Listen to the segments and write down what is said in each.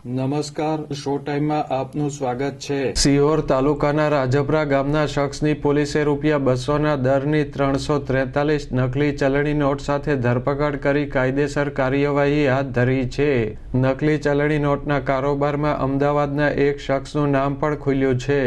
નમસ્કાર, શો ટાઈમમાં આપનું સ્વાગત છે। સિહોર તાલુકાના રાજપરા ગામના શખ્સની પોલીસે ₹200ના દરની 343 નકલી ચલણી નોટ સાથે ધરપકડ કરી કાયદેસર કાર્યવાહી હાથ ધરી છે। નકલી ચલણી નોટના કારોબારમાં અમદાવાદના એક શખ્સનું નામ પણ ખુલ્યું છે।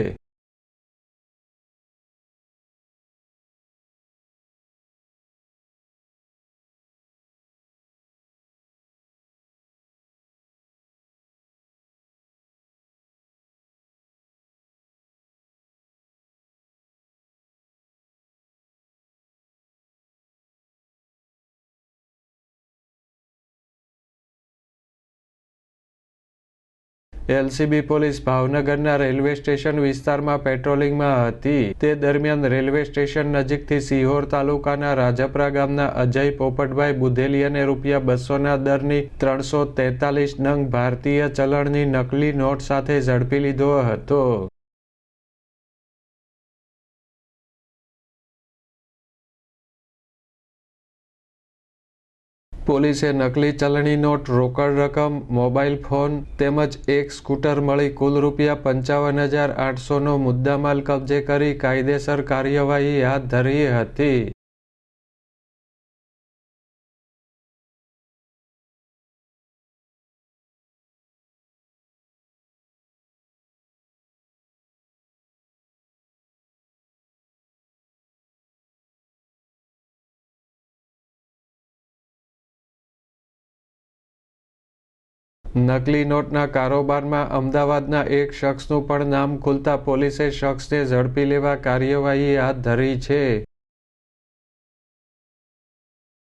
એલસીબી પોલીસ ભાવનગરના રેલવે સ્ટેશન વિસ્તારમાં પેટ્રોલિંગમાં હતી। તે દરમિયાન રેલવે સ્ટેશન નજીકથી સિહોર તાલુકાના રાજપરા ગામના અજય પોપટભાઈ બુધેલિયાને ₹200ના દરની 343 નંગ ભારતીય ચલણની નકલી નોટ સાથે ઝડપી લીધો હતો। પોલીસે નકલી ચલણી નોટ, રોકડ રકમ, મોબાઈલ ફોન તેમજ એક સ્કૂટર મળી કુલ ₹55,800નો મુદ્દામાલ કબજે કરી કાયદેસર કાર્યવાહી હાથ ધરી હતી। નકલી નોટના કારોબારમાં અમદાવાદના એક શખ્સનું પણ નામ ખુલતા પોલીસે શખ્સને ઝડપી લેવા કાર્યવાહી હાથ ધરી છે।